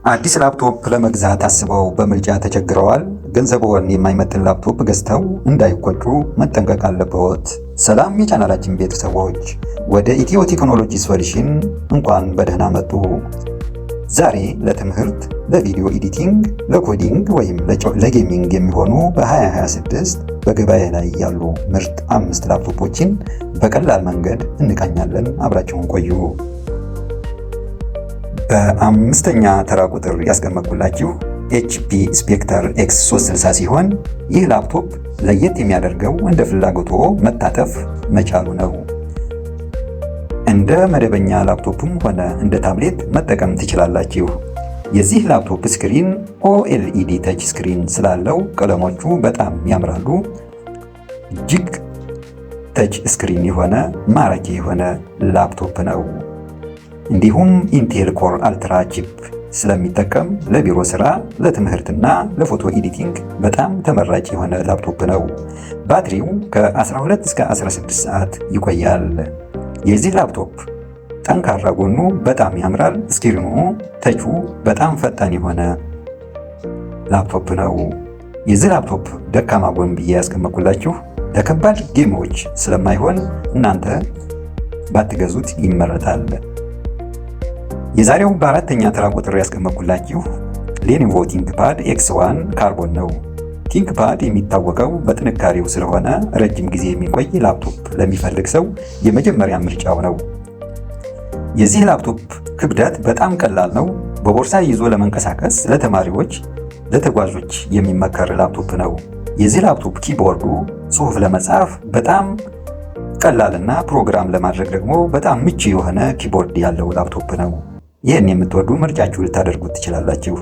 አዲስ ላፕቶፕ ለመግዛት አስበው በምርጫ ተቸግረዋል? ገንዘብዎን የማይመጥን ላፕቶፕ ገዝተው እንዳይቆጩ መጠንቀቅ አለብዎት። ሰላም የቻናላችን ቤተሰቦች፣ ወደ ኢትዮ ቴክኖሎጂ ሶሉሽን እንኳን በደህና መጡ። ዛሬ ለትምህርት፣ ለቪዲዮ ኤዲቲንግ፣ ለኮዲንግ ወይም ለጌሚንግ የሚሆኑ በ2026 በገበያ ላይ ያሉ ምርጥ 5 ላፕቶፖችን በቀላል መንገድ እንቃኛለን። አብራችሁን ቆዩ። በአምስተኛ ተራ ቁጥር ያስቀመጥኩላችሁ HP ስፔክተር X360 ሲሆን ይህ ላፕቶፕ ለየት የሚያደርገው እንደ ፍላጎቶ መታጠፍ መቻሉ ነው። እንደ መደበኛ ላፕቶፕም ሆነ እንደ ታብሌት መጠቀም ትችላላችሁ። የዚህ ላፕቶፕ ስክሪን OLED ተች ስክሪን ስላለው ቀለሞቹ በጣም ያምራሉ። እጅግ ተች ስክሪን የሆነ ማራኪ የሆነ ላፕቶፕ ነው። እንዲሁም ኢንቴል ኮር አልትራ ቺፕ ስለሚጠቀም ለቢሮ ስራ፣ ለትምህርትና ለፎቶ ኤዲቲንግ በጣም ተመራጭ የሆነ ላፕቶፕ ነው። ባትሪው ከ12 እስከ 16 ሰዓት ይቆያል። የዚህ ላፕቶፕ ጠንካራ ጎኑ በጣም ያምራል። ስክሪኑ ተቹ በጣም ፈጣን የሆነ ላፕቶፕ ነው። የዚህ ላፕቶፕ ደካማ ጎን ብዬ ያስቀመጥኩላችሁ ለከባድ ጌሞች ስለማይሆን እናንተ ባትገዙት ይመረጣል። የዛሬው በአራተኛ ተራ ቁጥር ያስቀመጥኩላችሁ ሌኖቮ ቲንክፓድ X1 ካርቦን ነው። ቲንክፓድ የሚታወቀው በጥንካሬው ስለሆነ ረጅም ጊዜ የሚቆይ ላፕቶፕ ለሚፈልግ ሰው የመጀመሪያ ምርጫው ነው። የዚህ ላፕቶፕ ክብደት በጣም ቀላል ነው። በቦርሳ ይዞ ለመንቀሳቀስ፣ ለተማሪዎች፣ ለተጓዦች የሚመከር ላፕቶፕ ነው። የዚህ ላፕቶፕ ኪቦርዱ ጽሑፍ ለመጻፍ በጣም ቀላልና ፕሮግራም ለማድረግ ደግሞ በጣም ምቹ የሆነ ኪቦርድ ያለው ላፕቶፕ ነው። ይህን የምትወዱ ምርጫችሁ ልታደርጉት ትችላላችሁ።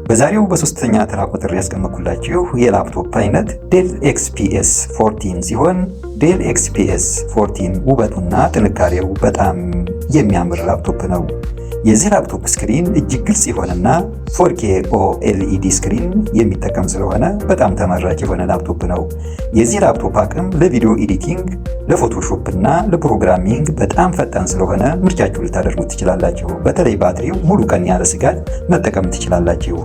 በዛሬው በሶስተኛ ተራ ቁጥር ያስቀመጥኩላችሁ የላፕቶፕ አይነት ዴል XPS 14 ሲሆን ዴል XPS 14 ውበቱና ጥንካሬው በጣም የሚያምር ላፕቶፕ ነው። የዚህ ላፕቶፕ ስክሪን እጅግ ግልጽ የሆነና 4K OLED ስክሪን የሚጠቀም ስለሆነ በጣም ተመራጭ የሆነ ላፕቶፕ ነው። የዚህ ላፕቶፕ አቅም ለቪዲዮ ኤዲቲንግ፣ ለፎቶሾፕ እና ለፕሮግራሚንግ በጣም ፈጣን ስለሆነ ምርጫችሁ ልታደርጉት ትችላላችሁ። በተለይ ባትሪው ሙሉ ቀን ያለ ስጋት መጠቀም ትችላላችሁ።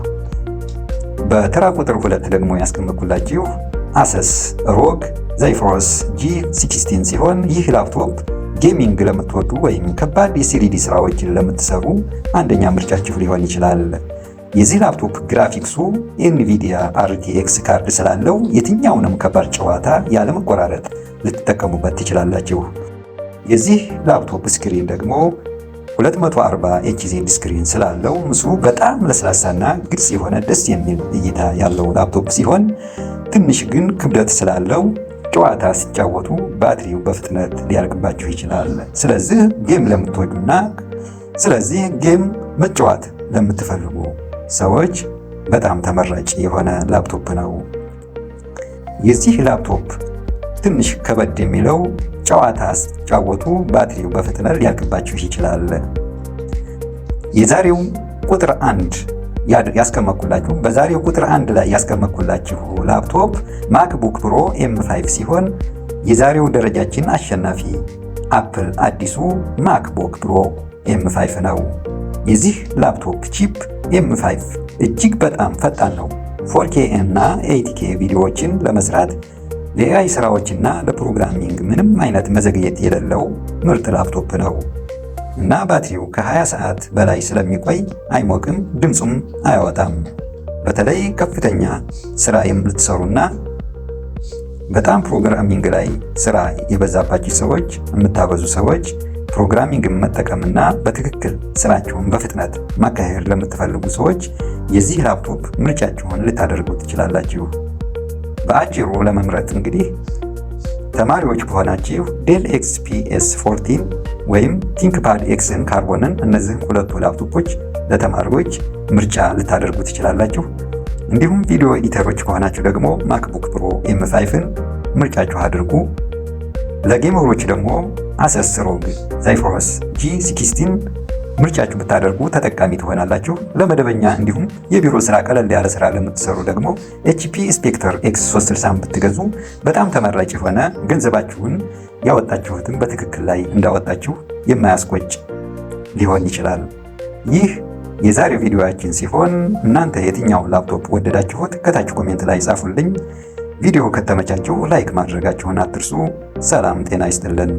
በተራ ቁጥር 2 ደግሞ ያስቀመጥኩላችሁ አሰስ ሮግ ዛይፎረስ G16 ሲሆን ይህ ላፕቶፕ ጌሚንግ ለምትወዱ ወይም ከባድ የ3D ስራዎችን ለምትሰሩ አንደኛ ምርጫችሁ ሊሆን ይችላል። የዚህ ላፕቶፕ ግራፊክሱ NVIDIA RTX ካርድ ስላለው የትኛውንም ከባድ ጨዋታ ያለመቆራረጥ ልትጠቀሙበት ትችላላችሁ። የዚህ ላፕቶፕ ስክሪን ደግሞ 240 HZ ስክሪን ስላለው ምስሉ በጣም ለስላሳና ግልጽ የሆነ ደስ የሚል እይታ ያለው ላፕቶፕ ሲሆን ትንሽ ግን ክብደት ስላለው ጨዋታ ሲጫወቱ ባትሪው በፍጥነት ሊያልቅባችሁ ይችላል። ስለዚህ ጌም መጫወት ለምትፈልጉ ሰዎች በጣም ተመራጭ የሆነ ላፕቶፕ ነው። የዚህ ላፕቶፕ ትንሽ ከበድ የሚለው ጨዋታ ሲጫወቱ ባትሪው በፍጥነት ሊያልቅባችሁ ይችላል። የዛሬው ቁጥር 1 ያስቀመጥኩላችሁ በዛሬው ቁጥር 1 ላይ ያስቀመጥኩላችሁ ላፕቶፕ ማክቡክ ፕሮ M5 ሲሆን የዛሬው ደረጃችን አሸናፊ አፕል አዲሱ ማክቡክ ፕሮ M5 ነው። የዚህ ላፕቶፕ ቺፕ M5 እጅግ በጣም ፈጣን ነው። 4K እና 8K ቪዲዮዎችን ለመስራት ለAI ስራዎችና ለፕሮግራሚንግ ምንም አይነት መዘግየት የሌለው ምርጥ ላፕቶፕ ነው እና ባትሪው ከ20 ሰዓት በላይ ስለሚቆይ አይሞቅም፣ ድምፁም አያወጣም። በተለይ ከፍተኛ ስራ የምትሰሩና በጣም ፕሮግራሚንግ ላይ ስራ የበዛባችሁ ሰዎች፣ የምታበዙ ሰዎች ፕሮግራሚንግ መጠቀምና በትክክል ስራችሁን በፍጥነት ማካሄድ ለምትፈልጉ ሰዎች የዚህ ላፕቶፕ ምርጫችሁን ልታደርጉ ትችላላችሁ። በአጭሩ ለመምረጥ እንግዲህ ተማሪዎች ከሆናችሁ ዴል XPS 14 ወይም ቲንክፓድ Xን ካርቦንን እነዚህ ሁለቱ ላፕቶፖች ለተማሪዎች ምርጫ ልታደርጉ ትችላላችሁ። እንዲሁም ቪዲዮ ኤዲተሮች ከሆናችሁ ደግሞ ማክቡክ ፕሮ M5ን ምርጫችሁ አድርጉ። ለጌመሮች ደግሞ አሰስ ሮግ ዛይፎረስ G16 ምርጫችሁ ብታደርጉ ተጠቃሚ ትሆናላችሁ። ለመደበኛ እንዲሁም የቢሮ ስራ ቀለል ያለ ስራ ለምትሰሩ ደግሞ HP ስፔክተር X360 ብትገዙ በጣም ተመራጭ የሆነ ገንዘባችሁን ያወጣችሁትን በትክክል ላይ እንዳወጣችሁ የማያስቆጭ ሊሆን ይችላል። ይህ የዛሬው ቪዲዮአችን ሲሆን እናንተ የትኛውን ላፕቶፕ ወደዳችሁት? ከታች ኮሜንት ላይ ጻፉልኝ። ቪዲዮ ከተመቻችሁ ላይክ ማድረጋችሁን አትርሱ። ሰላም ጤና ይስጥልን።